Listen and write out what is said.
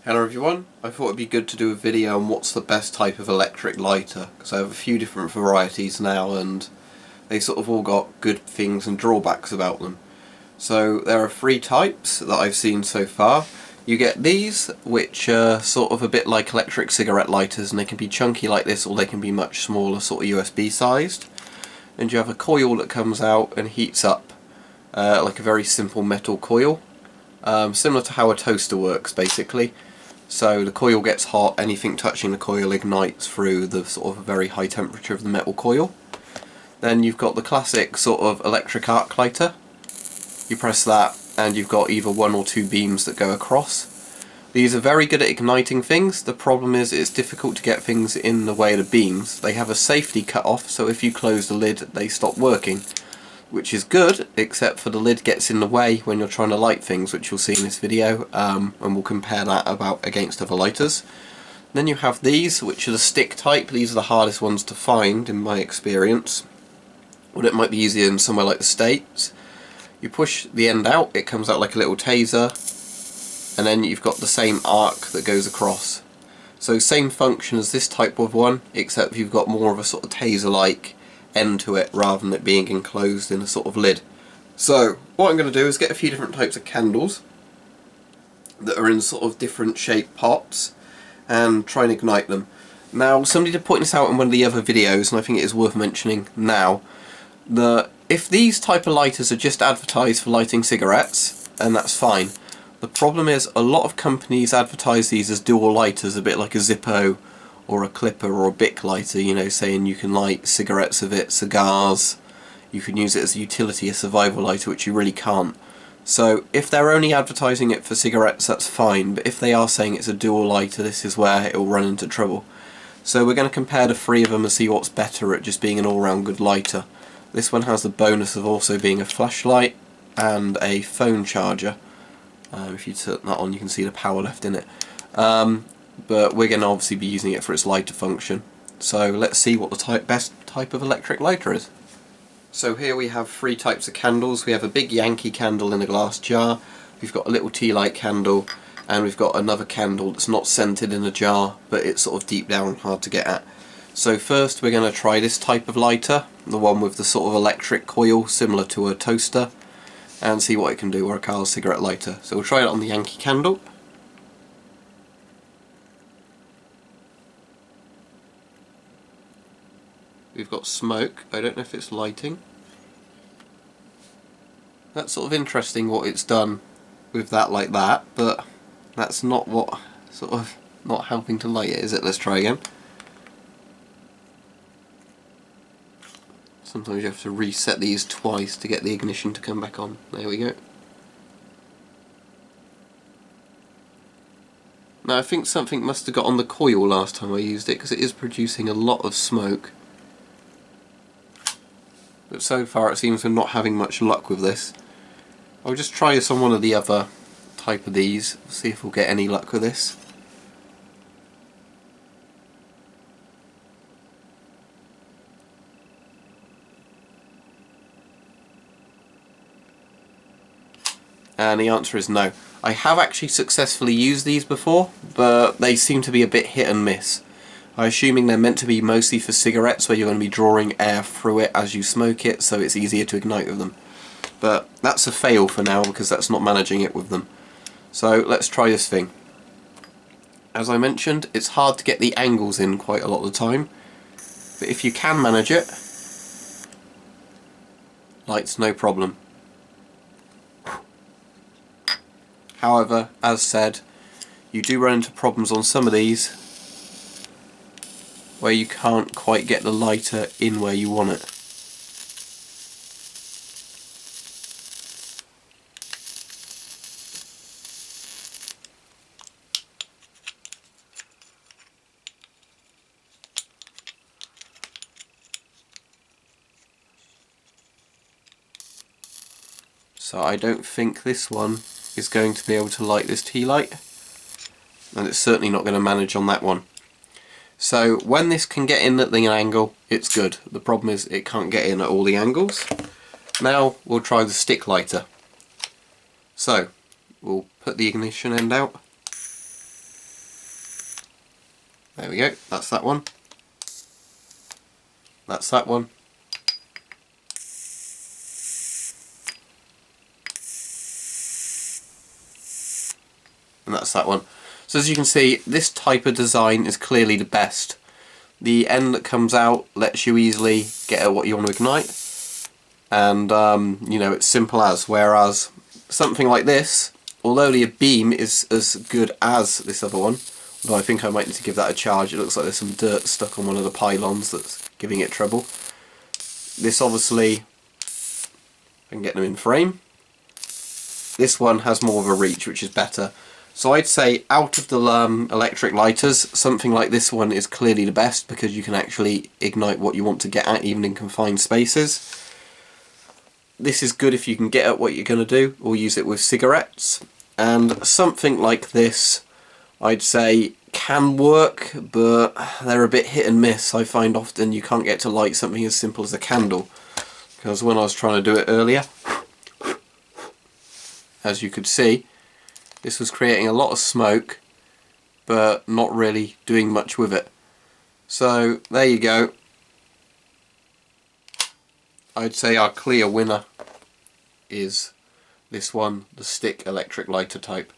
Hello everyone, I thought it'd be good to do a video on what's the best type of electric lighter, because I have a few different varieties now and they sort of all got good things and drawbacks about them. So there are three types that I've seen so far. You get these, which are sort of a bit like electric cigarette lighters, and they can be chunky like this or they can be much smaller, sort of USB sized. And you have a coil that comes out and heats up like a very simple metal coil, similar to how a toaster works basically. So the coil gets hot, anything touching the coil ignites through the sort of very high temperature of the metal coil. Then you've got the classic sort of electric arc lighter. You press that and you've got either one or two beams that go across. These are very good at igniting things. The problem is it's difficult to get things in the way of the beams. They have a safety cut off, so if you close the lid they stop working. Which is good, except for the lid gets in the way when you're trying to light things, which you'll see in this video, and we'll compare that against other lighters. Then you have these, which are the stick type. These are the hardest ones to find in my experience, but it might be easier in somewhere like the States. You push the end out, it comes out like a little taser, and then you've got the same arc that goes across. So same function as this type of one, except you've got more of a sort of taser-like end to it rather than it being enclosed in a sort of lid. So what I'm going to do is get a few different types of candles that are in sort of different shaped pots and try and ignite them. Now somebody did point this out in one of the other videos, and I think it is worth mentioning now, that if these type of lighters are just advertised for lighting cigarettes, and that's fine. The problem is a lot of companies advertise these as dual lighters, a bit like a Zippo or a clipper or a Bic lighter, you know, saying you can light cigarettes with it, cigars, you can use it as a utility, a survival lighter, which you really can't. So if they're only advertising it for cigarettes, that's fine, but if they are saying it's a dual lighter, this is where it will run into trouble. So we're going to compare the three of them and see what's better at just being an all-round good lighter. This one has the bonus of also being a flashlight and a phone charger. If you turn that on you can see the power left in it. But we're going to obviously be using it for its lighter function. So let's see what the best type of electric lighter is. So here we have three types of candles. We have a big Yankee candle in a glass jar, we've got a little tea light candle, and we've got another candle that's not scented in a jar, but it's sort of deep down and hard to get at. So first we're going to try this type of lighter, the one with the sort of electric coil similar to a toaster, and see what it can do, or a Carl's cigarette lighter. So we'll try it on the Yankee candle. We've got smoke, I don't know if it's lighting. That's sort of interesting what it's done with that like that, but that's not what, sort of, not helping to light it, is it? Let's try again. Sometimes you have to reset these twice to get the ignition to come back on. There we go. Now I think something must have got on the coil last time I used it, because it is producing a lot of smoke. But so far it seems we're not having much luck with this. I'll just try this on one of the other type of these, see if we'll get any luck with this. And the answer is no. I have actually successfully used these before, but they seem to be a bit hit and miss. I'm assuming they're meant to be mostly for cigarettes, where you're going to be drawing air through it as you smoke it, so it's easier to ignite with them. But that's a fail for now, because that's not managing it with them. So let's try this thing. As I mentioned, it's hard to get the angles in quite a lot of the time, but if you can manage it, lights no problem. However, as said, you do run into problems on some of these where you can't quite get the lighter in where you want it. So I don't think this one is going to be able to light this tea light, and it's certainly not going to manage on that one. So when this can get in at the angle, it's good. The problem is it can't get in at all the angles. Now we'll try the stick lighter. So we'll put the ignition end out, There we go, that's that one. That's that one. And that's that one. So as you can see, this type of design is clearly the best. The end that comes out lets you easily get at what you want to ignite, and you know, it's simple as. Whereas something like this, although the beam is as good as this other one, although I think I might need to give that a charge. It looks like there's some dirt stuck on one of the pylons that's giving it trouble. This obviously, I can get them in frame. This one has more of a reach, which is better. So I'd say out of the electric lighters, something like this one is clearly the best, because you can actually ignite what you want to get at, even in confined spaces. This is good if you can get at what you're going to do, or use it with cigarettes. And something like this, I'd say, can work, but they're a bit hit and miss. I find often you can't get to light something as simple as a candle, because when I was trying to do it earlier, as you could see, this was creating a lot of smoke, but not really doing much with it. So there you go. I'd say our clear winner is this one, the stick electric lighter type.